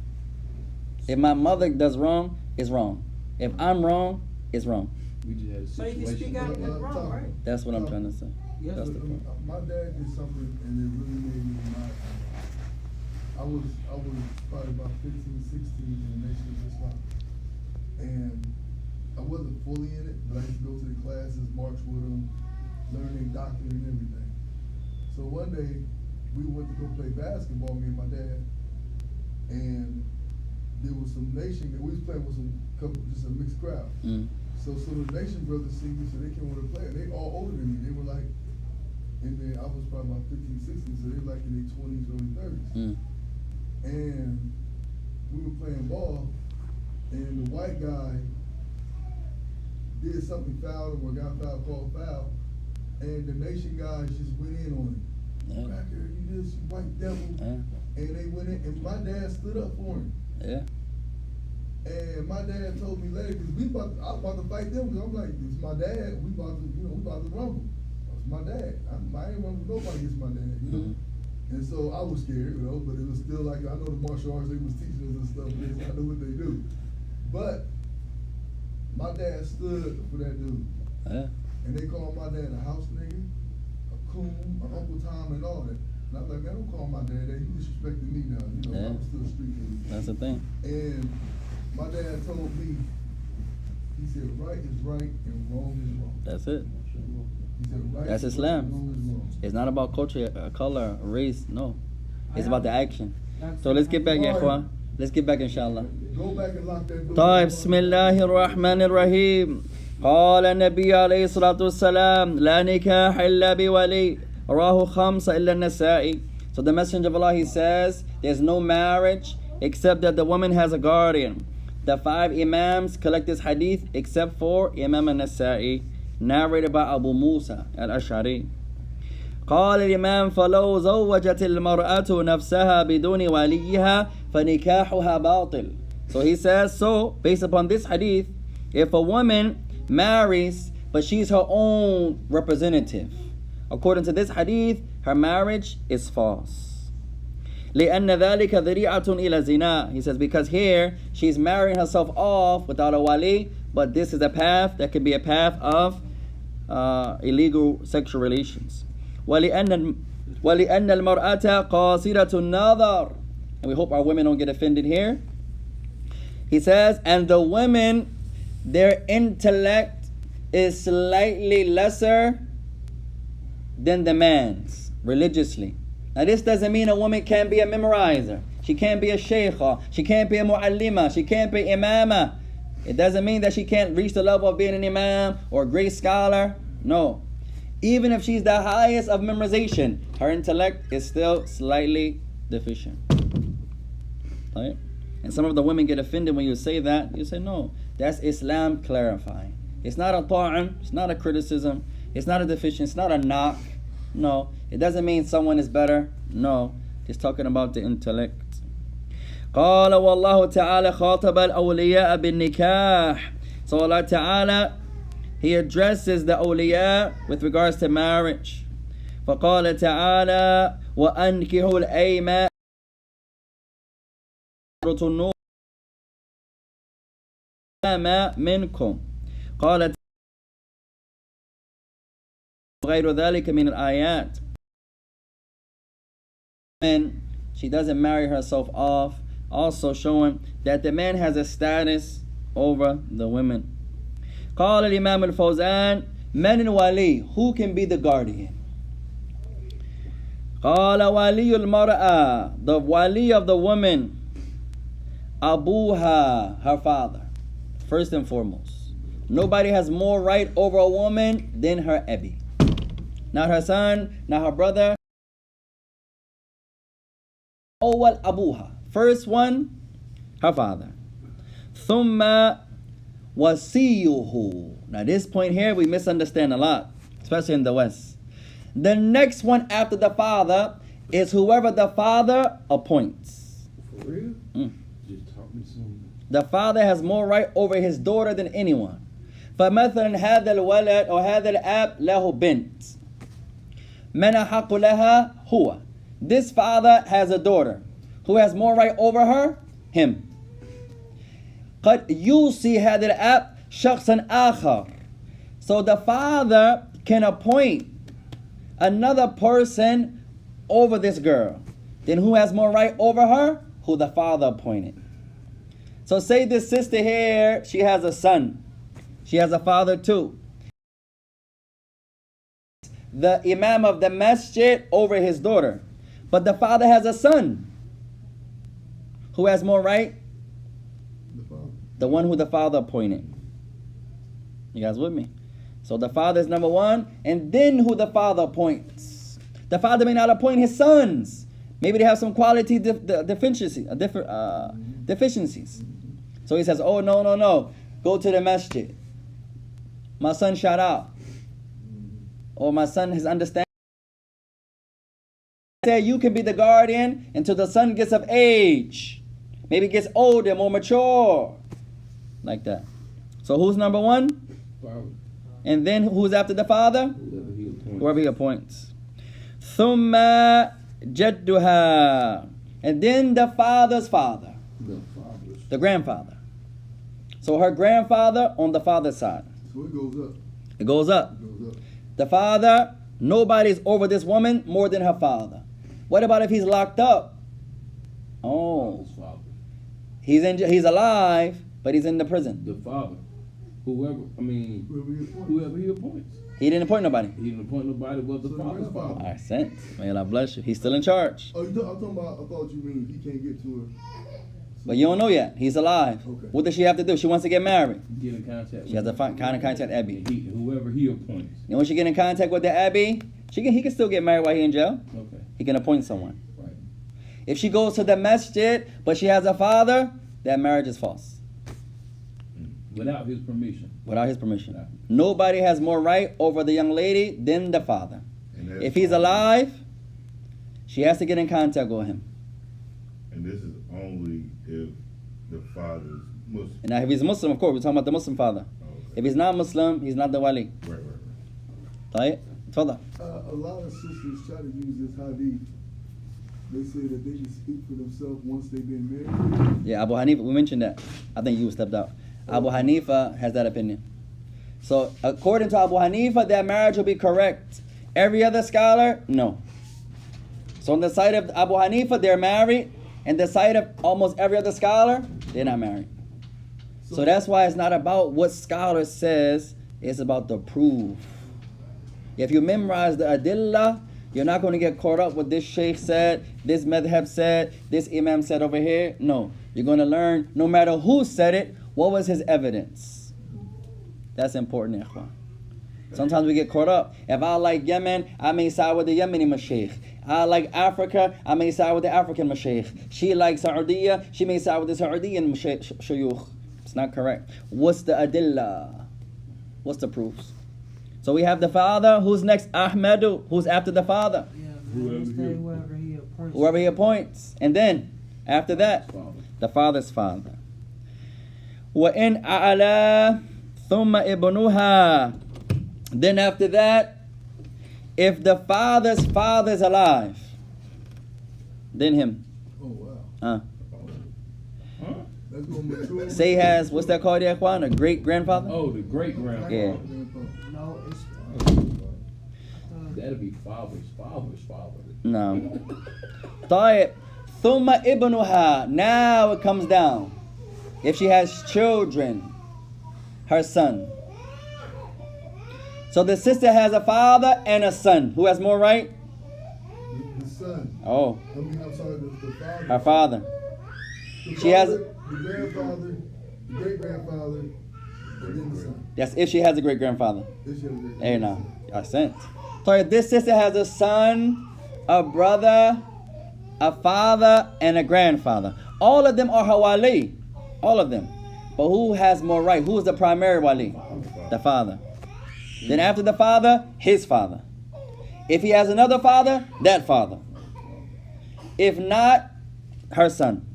If my mother does wrong, it's wrong. If I'm wrong, it's wrong. We just had a So you can speak situation. out and it's wrong, right? That's what I'm trying to say. Yes. That's the point. My dad did something and it really made me mad. I was probably about 15, 16 in the Nation of Islam. And I wasn't fully in it, but I used to go to the classes, march with them, learn their doctrine and everything. So one day, we went to go play basketball, me and my dad, and there was some Nation, we was playing with just a mixed crowd. So the Nation brothers see me, so they came over to play, and they all older than me. They were like, I was probably about 15, 16, so they were like in their 20s, early 30s. And we were playing ball, and the white guy did something foul, or got foul, called foul, and the Nation guys just went in on him. Cracker, you this, you white devil. And they went in, and my dad stood up for him. Yeah. And my dad told me later, because I was about to fight them, because I'm like, it's my dad, we about to rumble. It's my dad. I ain't rumble nobody against my dad, you know? And so I was scared, but it was still like, I know the martial arts, they was teaching us and stuff, I know what they do. But my dad stood for that dude. And they called my dad a house nigga, a coon, a Uncle Tom, and all that. And I was like, man, don't call my dad that. You disrespecting me now. I'm still a street kid. That's the thing. And my dad told me, he said, right is right and wrong is wrong. That's it. He said, right That's is Islam. right and wrong is wrong. It's not about culture, color, race. No. It's about the action. So let's get back, ikhwan. Let's get back, inshallah. Go back and lock that door. طيب بسم الله الرحمن الرحيم. قال النبي عليه الصلاة والسلام لا نكاح إلا بولي رواه خمسة إلا النسائي. So the Messenger of Allah, he says there's no marriage except that the woman has a guardian. The 5 Imams collect this hadith except for Imam al-Nasa'i, narrated by Abu Musa al-Ash'ari. قال الإمام فلو زوجت المرأة نفسها بدون وليها فنكاحها باطل. So he says, so based upon this hadith, if a woman marries but she's her own representative, according to this hadith, her marriage is false. لأن ذلك ذريعة إلى زنا. He says because here she's marrying herself off without a wali, but this is a path that can be a path of illegal sexual relations. ولأن المرأة قاصرة النظر. And we hope our women don't get offended here. He says, and the women, their intellect is slightly lesser than the man's religiously. Now this doesn't mean a woman can't be a memorizer. She can't be a shaykha. She can't be a mu'allima. She can't be imama. It doesn't mean that she can't reach the level of being an imam or a great scholar. No. Even if she's the highest of memorization, her intellect is still slightly deficient. Right? And some of the women get offended when you say that. You say, no, that's Islam clarifying. It's not a ta'an, it's not a criticism, it's not a deficiency, it's not a knock. No, it doesn't mean someone is better. No, it's talking about the intellect. قال والله تعالى خاطب الأولياء بالنكاح. So Allah Ta'ala, He addresses the awliya with regards to marriage. فقال تعالى وأنكحوا الأيمان منكم قال غير ذلك من الآيات. And she doesn't marry herself off, also showing that the man has a status over the women. قال الإمام الفوزان من الولي, who can be the guardian? قال ولي المرأة, the wali of the woman, Abuha, her father. First and foremost, nobody has more right over a woman than her Abi. Not her son, not her brother. Awal Abuha. First one, her father. Thumma wasiyuhu. Now this point here we misunderstand a lot, especially in the West. The next one after the father is whoever the father appoints. For real? Just taught me something. The father has more right over his daughter than anyone. فمثلا هذا الولد أو هذا الأب له بنت. من أحق لها هو. This father has a daughter. Who has more right over her? Him. قد يوصي هذا الأب شخصا آخر. So the father can appoint another person over this girl. Then who has more right over her? Who the father appointed. So say this sister here, she has a son. She has a father too. The imam of the masjid over his daughter. But the father has a son. Who has more right? The father. The one who the father appointed. You guys with me? So the father is number one, and then who the father appoints. The father may not appoint his sons. Maybe they have some quality deficiencies. So he says, oh, no. Go to the masjid. My son shot out. Or my son has understanding. Say you can be the guardian until the son gets of age. Maybe gets older, more mature. Like that. So who's number one? Father. And then who's after the father? Whoever he appoints. Whoever he appoints. ثُمَّ جَدُّهَا. And then the father's father. The grandfather. So her grandfather on the father's side. So it goes up. It goes up. It goes up. The father, nobody's over this woman more than her father. What about if he's locked up? Oh, Father's father. he's alive, but he's in the prison. The father. Whoever he appoints. He didn't appoint nobody. He didn't appoint nobody but the So the father's grandfather. father. All right, sense. May Allah bless you. He's still in charge. Oh, I'm talking about, I thought you mean he can't get to her. But you don't know yet. He's alive. Okay. What does she have to do? She wants to get married. Get in contact. She has to contact Abby. And whoever he appoints. And when she get in contact with the Abby, he can still get married while he in jail. Okay. He can appoint someone. Right. If she goes to the masjid, but she has a father, that marriage is false. Without his permission. Without his permission. Right. Nobody has more right over the young lady than the father. And If he's alive, she has to get in contact with him. And this is only if the father's Muslim. And now if he's Muslim, of course, we're talking about the Muslim father. If he's not Muslim, he's not the wali. Right. طيب تفضل. A lot of sisters try to use this hadith. They say that they can speak for themselves once they've been married. Yeah, Abu Hanifa, we mentioned that. I think you stepped out. Abu Hanifa has that opinion. So according to Abu Hanifa, that marriage will be correct. Every other scholar, no. So on the side of Abu Hanifa, they're married. And the side of almost every other scholar, they're not married. So that's why it's not about what scholar says, it's about the proof. If you memorize the adillah, you're not going to get caught up with this sheikh said, this madhab said, this imam said over here. No, you're going to learn, no matter who said it, what was his evidence. That's important, ikhwan. Sometimes we get caught up. If I like Yemen, I may side with the Yemeni mashaykh. I like Africa, I may side with the African mashaykh. She likes Saudi, she may side with the Saudian shuyukh. It's not correct. What's the adillah? What's the proofs? So we have the father. Who's next? Ahmadu. Who's after the father? Yeah, Whoever he appoints. Whoever he appoints. And then, after that, the father's father. وَإِنْ أَعْلَى ثُمَّ إِبْنُهَا. Then after that, if the father's father is alive, then him. Oh wow. That's gonna mature. Say has, what's that called, Ikhwan? A great grandfather? Oh, the great grandfather. Yeah. No, it's That'll be father's father. No. طيب. ثُمَّ إِبْنُهَا. Now it comes down. If she has children, her son. So the sister has a father and a son. Who has more right? The son. Oh, I'm sorry, the father. her father. The She has- father, the grandfather, the great grandfather, and then the son. That's if she has a great grandfather. This year, the There now. I sent. So this sister has a son, a brother, a father, and a grandfather. All of them are her wali. All of them. But who has more right? Who is the primary wali? The father. Then after the father, his father. If he has another father, that father. If not, her son.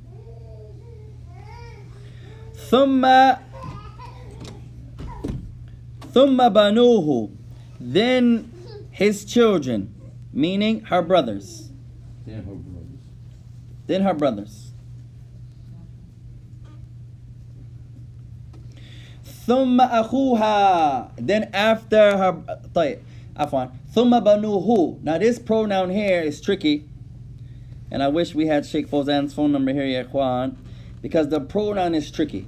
ثم بنوه. Then his children, meaning her brothers. Then her brothers. Then her brothers. ثم أخوها. Then after her. طيب. عفوا. ثم بنوه. Now this pronoun here is tricky. And I wish we had Sheikh Fawzan's phone number here, ya ikhwan, because the pronoun is tricky.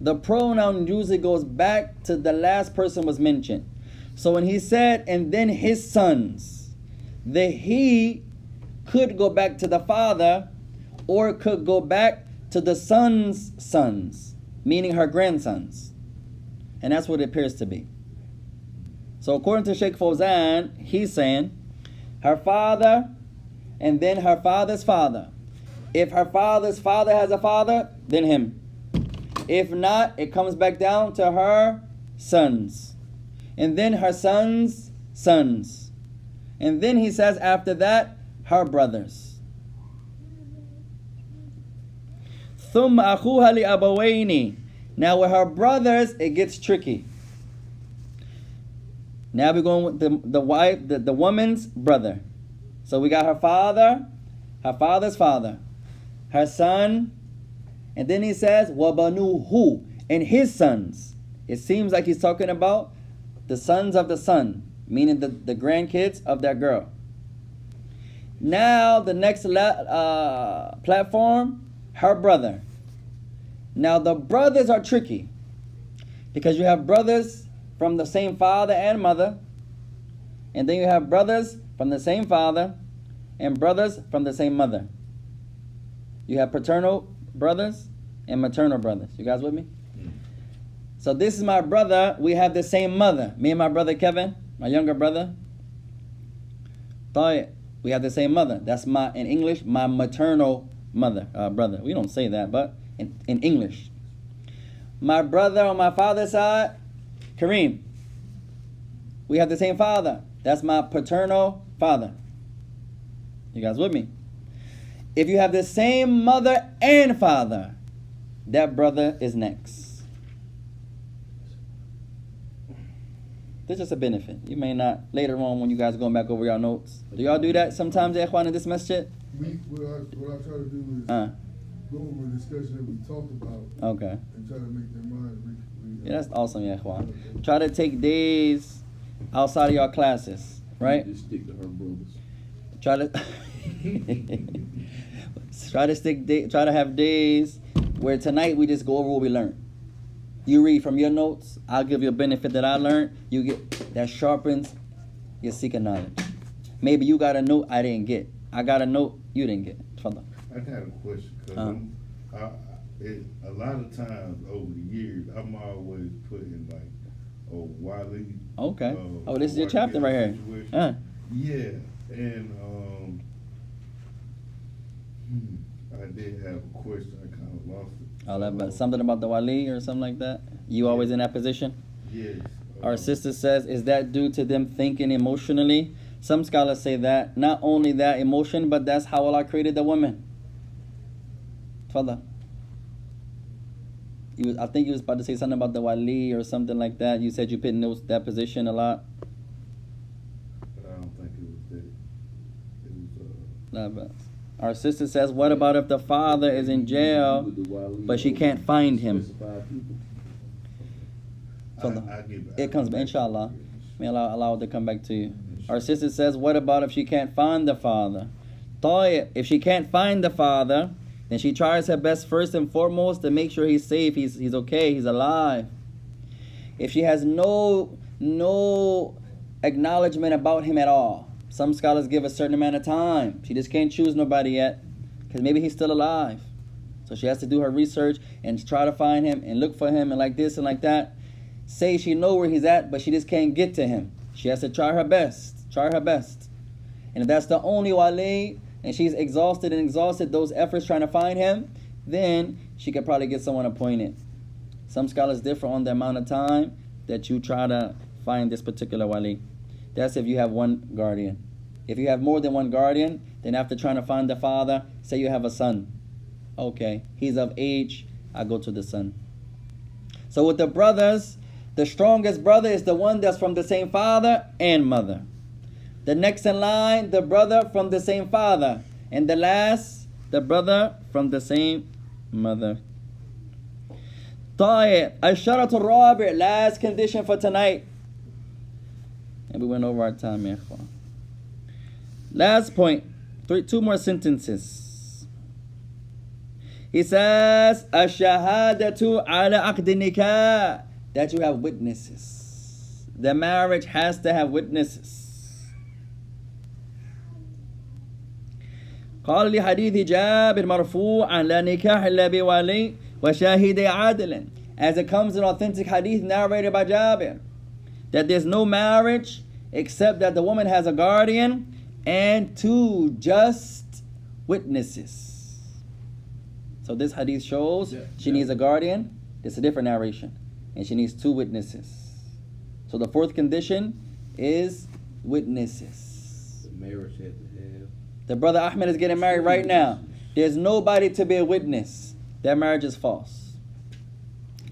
The pronoun usually goes back to the last person was mentioned. So when he said, and then his sons, the he could go back to the father, or it could go back to the son's sons, meaning her grandsons. And that's what it appears to be. So according to Sheikh Fawzan, he's saying her father and then her father's father. If her father's father has a father, then him. If not, it comes back down to her sons. And then her sons' sons. And then he says after that, her brothers. ثُمَّ أَخُوهَا لِأَبَوَيْنِ. Now with her brothers, it gets tricky. Now we're going with the wife, the woman's brother. So we got her father, her father's father, her son, and then he says, وَبَنُوهُ, and his sons. It seems like he's talking about the sons of the son, meaning the grandkids of that girl. Now the next platform, her brother. Now the brothers are tricky because you have brothers from the same father and mother, and then you have brothers from the same father and brothers from the same mother. You have paternal brothers and maternal brothers. You guys with me? Mm. So this is my brother. We have the same mother. Me and my brother Kevin, my younger brother. We have the same mother. That's in English, my maternal mother, brother. We don't say that, but in English. My brother on my father's side, Kareem. We have the same father. That's my paternal father. You guys with me? If you have the same mother and father, that brother is next. This is a benefit. You may not, later on when you guys are going back over your notes. Do y'all do that sometimes, Ikhwan, in this masjid? What I try to do is go over a discussion that we talked about Okay. and try to make their minds Yeah, that's awesome, Ikhwan. Try to take days outside of your classes, right? Just stick to her brothers. Try to have days where tonight we just go over what we learned. You read from your notes, I'll give you a benefit that I learned. You get that sharpens your seeking knowledge. Maybe you got a note I didn't get. I got a note you didn't get. Further. I got a question, because a lot of times over the years, I'm always putting like, Wally. Okay. This is your chapter right here. Yeah, and I did have a question. I kind of lost it. Something about the wali or something like that? You always in that position? Yes. Our sister says, is that due to them thinking emotionally? Some scholars say that. Not only that emotion, but that's how Allah created the woman. Father. I think you was about to say something about the wali or something like that. You said you put in that position a lot. But I don't think it was that. It was Our sister says, what about if the father is in jail, but she can't find him? It comes back, inshallah. May Allah allow it to come back to you. Our sister says, what about if she can't find the father? If she can't find the father, then she tries her best first and foremost to make sure he's safe, he's okay, he's alive. If she has no acknowledgement about him at all, some scholars give a certain amount of time. She just can't choose nobody yet, because maybe he's still alive. So she has to do her research and try to find him and look for him and like this and like that. Say she know where he's at, but she just can't get to him. She has to try her best. And if that's the only wali, and she's exhausted those efforts trying to find him, then she could probably get someone appointed. Some scholars differ on the amount of time that you try to find this particular wali. That's if you have one guardian. If you have more than one guardian, then after trying to find the father, say you have a son. Okay, he's of age, I go to the son. So with the brothers, the strongest brother is the one that's from the same father and mother. The next in line, the brother from the same father. And the last, the brother from the same mother. طيب, الشرط الرابع, last condition for tonight. And we went over our time, ya ikhwan. Last point, two more sentences. He says, الشهادة على عقد النكاح, that you have witnesses. The marriage has to have witnesses. قال لحديث جابر مرفوعا لا نكاح إلا بولي وشاهدي عدل, as it comes in authentic hadith narrated by Jabir, that there's no marriage except that the woman has a guardian and two just witnesses. So this hadith shows she needs a guardian. It's a different narration. And she needs two witnesses. So the fourth condition is witnesses. The marriage had to have. The brother Ahmed is getting married right now. There's nobody to be a witness. That marriage is false.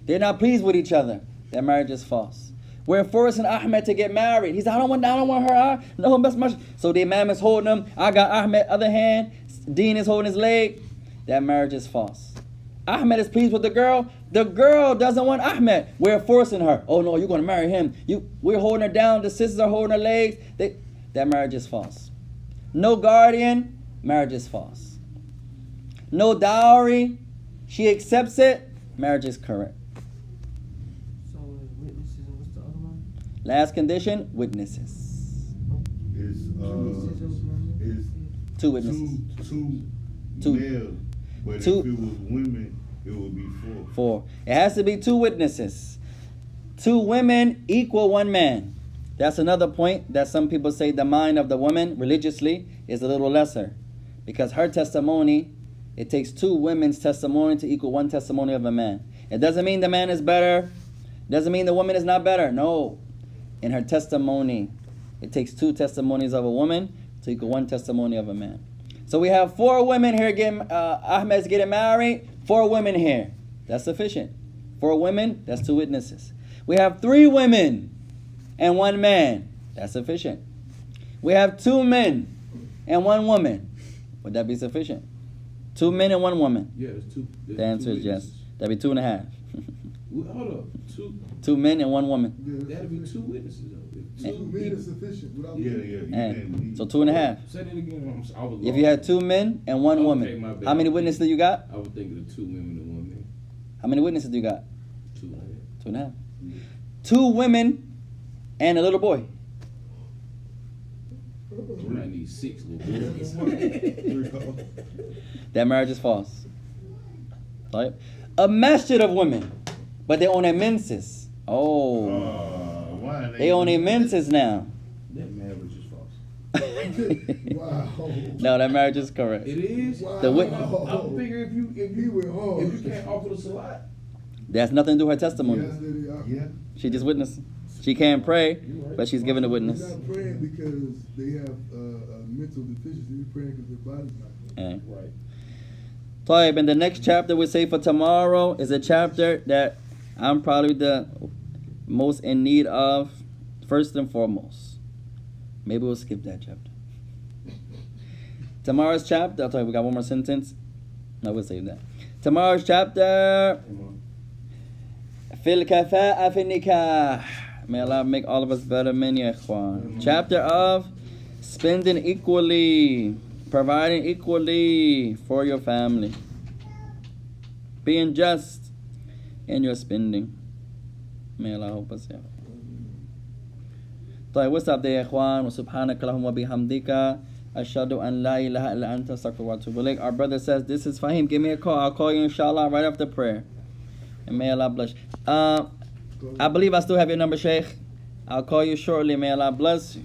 They're not pleased with each other. That marriage is false. We're forcing Ahmed to get married. He said, I don't want her. No, that's much. So the imam is holding him. I got Ahmed, other hand. Dean is holding his leg. That marriage is false. Ahmed is pleased with the girl. The girl doesn't want Ahmed. We're forcing her. Oh no, you're going to marry him. We're holding her down. The sisters are holding her legs. That marriage is false. No guardian, marriage is false. No dowry, she accepts it, marriage is correct. So witnesses, and what's the other one? Last condition, witnesses. Is Two witnesses. two Two. male But Two. if it was women, it would be 4. 4. It has to be 2 witnesses. 2 women equal 1 man. That's another point that some people say the mind of the woman religiously is a little lesser. Because her testimony, it takes 2 women's testimony to equal 1 testimony of a man. It doesn't mean the man is better. Doesn't mean the woman is not better. No. In her testimony, it takes 2 testimonies of a woman to equal 1 testimony of a man. So we have 4 women here getting, Ahmed's getting married, 4 women here. That's sufficient. 4 women, that's 2 witnesses. We have 3 women and 1 man. That's sufficient. We have 2 men and 1 woman. Would that be sufficient? 2 men and 1 woman. Yeah, it's 2. The answer is yes. That'd be 2.5. Hold up. 2 men and 1 woman. Yeah, That'd be 2 witnesses though. If 2 men is sufficient without. Yeah. You And didn't need- so 2.5. Say that again. I was If you had 2 men and 1 Okay, woman, my bad. how many witnesses do you got? I was thinking of 2 women and 1 man. How many witnesses do you got? 2 women. 2.5. 2 women and a little boy. You might need 6 little boys. That marriage is false. Right? A masjid of women, but they own their menses. Oh, Why they own their menses now. That marriage is false. Wow. No, that marriage is correct. It is. Wow. The wit- I figure if He you went hard. if you can't offer the salat, That's nothing to do with her testimony. Yes, they are. Yeah. She just witnessed. She can't pray, but she's giving a They're witness. not praying because they have a mental deficiency. They're praying because their body's not there. Eh. right? Taib, and the next chapter we say for tomorrow is a chapter that I'm probably the most in need of, first and foremost. Maybe we'll skip that chapter. Tomorrow's chapter, I'll tell you, we got one more sentence. No, we'll save that. Tomorrow's chapter, Fil Kafa'a fi Nikah. May Allah make all of us better men, ya ikhwan. Chapter of spending equally, providing equally for your family, being just in your spending. May Allah help us. طيب, what's up there, ikhwan? وسبحانك اللهم وبحمدك أشهد أن لا إله إلا أنت أستغفرك وأتوب إليك. Our brother says, this is Fahim. Give me a call. I'll call you inshallah right after prayer. And may Allah bless you. I believe I still have your number, Sheikh. I'll call you shortly. May Allah bless you.